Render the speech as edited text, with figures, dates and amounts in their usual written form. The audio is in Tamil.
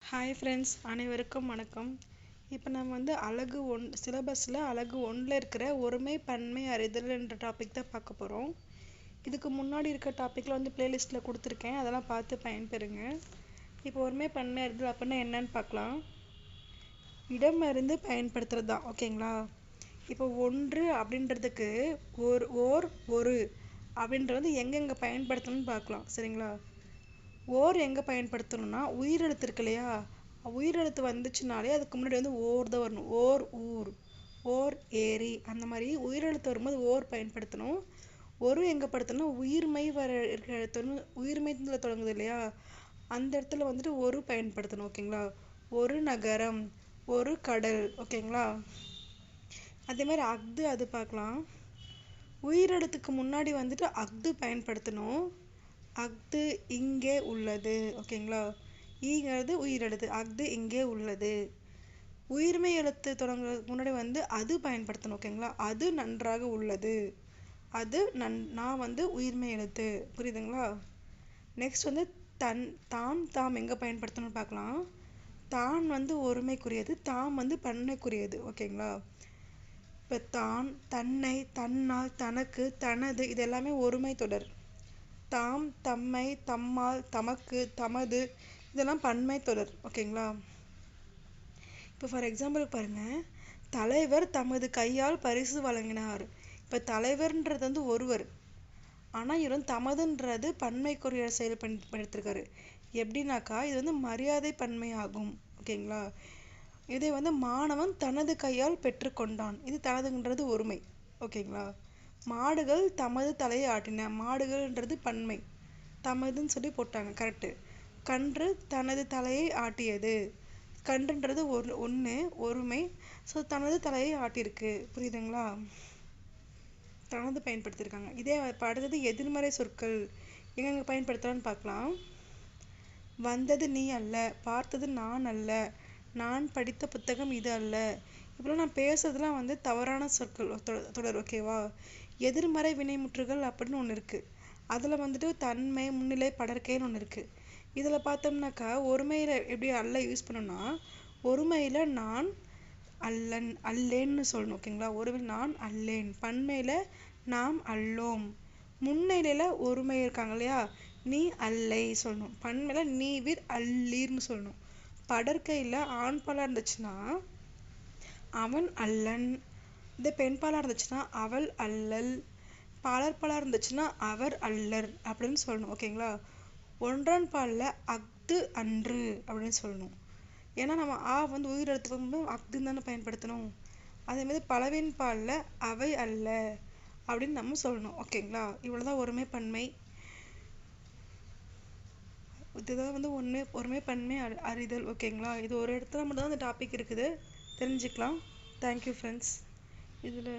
ஹாய் ஃப்ரெண்ட்ஸ், அனைவருக்கும் வணக்கம். இப்போ நம்ம அழகு சிலபஸில் அழகு 1ல் இருக்கிற ஒருமை பன்மை அறிதல் என்ற டாபிக் தான் பார்க்க போகிறோம். இதுக்கு முன்னாடி இருக்க டாப்பிக்கில் பிளேலிஸ்ட்டில் கொடுத்துருக்கேன், அதெல்லாம் பார்த்து பயன்பெறுங்க. இப்போ ஒருமை பன்மை அறிதல் அப்படின்னா என்னன்னு பார்க்கலாம். இடம் அறிந்து பயன்படுத்துறது தான், ஓகேங்களா. இப்போ ஒன்று அப்படின்றதுக்கு ஒரு அப்படின்றது எங்கெங்கே பயன்படுத்தணும்னு பார்க்கலாம், சரிங்களா. ஓர் எங்கே பயன்படுத்தணும்னா உயிரெழுத்து இருக்கு இல்லையா, உயிரெழுத்து வந்துச்சுனாலே அதுக்கு முன்னாடி ஓர் தான் வரணும். ஓர் ஊர், ஓர் ஏரி, அந்த மாதிரி உயிரெழுத்து வரும்போது ஓர் பயன்படுத்தணும். ஒரு எங்கே படுத்தணும், உயிர்மை வர இருக்கிற எழுத்து உயிர்மையில் தொடங்குது இல்லையா, அந்த இடத்துல ஒரு பயன்படுத்தணும், ஓகேங்களா. ஒரு நகரம், ஒரு கடல், ஓகேங்களா. அதே மாதிரி அஃது அது பார்க்கலாம். உயிரெழுத்துக்கு முன்னாடி அஃது பயன்படுத்தணும். அஃது இங்கே உள்ளது, ஓகேங்களா. ஈங்கிறது உயிரெழுத்து, அஃது இங்கே உள்ளது. உயிர்மை எழுத்து தொடங்குறதுக்கு முன்னாடி அது பயன்படுத்தணும், ஓகேங்களா. அது நன்றாக உள்ளது, அது நான் உயிர்மை எழுத்து, புரியுதுங்களா. நெக்ஸ்ட் தான் தாம் எங்கே பயன்படுத்தணும்னு பார்க்கலாம். தான் ஒருமைக்குரியது, தாம் பன்மைக்குரியது, ஓகேங்களா. இப்போ தான், தன்னை, தன்னால், தனக்கு, தனது, இது எல்லாமே ஒருமை தொடர். தாம், தம்மை, தம்மால், தமக்கு, தமது, இதெல்லாம் பன்மை தொடர், ஓகேங்களா. இப்போ ஃபார் எக்ஸாம்பிள் பாருங்க, தலைவர் தமது கையால் பரிசு வழங்கினார். இப்போ தலைவர்ன்றது ஒருவர், ஆனால் இவர் தமதுன்றது பன்மைக்குரிய செயல் பண்ணியிருக்காரு. எப்படின்னாக்கா இது மரியாதை பன்மை ஆகும், ஓகேங்களா. இதை மாணவன் தனது கையால் பெற்றுக்கொண்டான், இது தனதுன்றது ஒருமை, ஓகேங்களா. மாடுகள் தமது தலையை ஆட்டின, மாடுகள்ன்றது பன்மை, தமதுன்னு சொல்லி போட்டாங்க, கரெக்டு. கன்று தனது தலையை ஆட்டியது, கன்றுன்றது ஒன்று ஒருமை, ஸோ தனது தலையை ஆட்டியிருக்கு, புரியுதுங்களா. தனது பயன்படுத்தியிருக்காங்க. இதே அடுத்தது எதிர்மறை சொற்கள் எங்கெங்க பயன்படுத்தலாம்னு பார்க்கலாம். வந்தது நீ அல்ல, பார்த்தது நான் அல்ல, நான் படித்த புத்தகம் இது அல்ல. இப்பெல்லாம் நான் பேசுறதுலாம் தவறான சொற்கள் தொடர், ஓகேவா. எதிர்மறை வினைமுற்றுகள் அப்படின்னு ஒன்று இருக்குது. அதில் தன்மை, முன்னிலை, படர்க்கைன்னு ஒன்று இருக்குது. இதில் பார்த்தோம்னாக்கா ஒருமையில் எப்படி அல்ல யூஸ் பண்ணணும்னா, ஒருமையில் நான் அல்லேன்னு சொல்லணும், ஓகேங்களா. ஒருமையில் நான் அல்லேன், பன்மையில் நாம் அல்லோம், முன்னிலையில் ஒருமை இருக்காங்க இல்லையா, நீ அல்லை சொல்லணும், பன்மையில் நீவிர் அல்லீர்னு சொல்லணும். படர்க்கையில் ஆண் பாலாக இருந்துச்சுன்னா அவன் அல்லன், இதே பெண் பாலாக இருந்துச்சுன்னா அவள் அல்லல், பாலர்பாலாக இருந்துச்சுன்னா அவர் அல்லர் அப்படின்னு சொல்லணும், ஓகேங்களா. ஒன்றான் பாலில் அஃது அன்று அப்படின்னு சொல்லணும். ஏன்னா நம்ம உயிரெழுத்துக்கு அஃதுன்னு தானே பயன்படுத்தணும். அதேமாதிரி பலவின் பாலில் அவை அல்ல அப்படின்னு நம்ம சொல்லணும், ஓகேங்களா. இவ்வளோதான் ஒருமை பன்மை. இதுதான் ஒருமை பன்மை அறிதல், ஓகேங்களா. இது ஒரு இடத்துல மட்டும் தான் அந்த டாபிக் இருக்குது, தெரிஞ்சுக்கலாம். Thank you friends. இதில்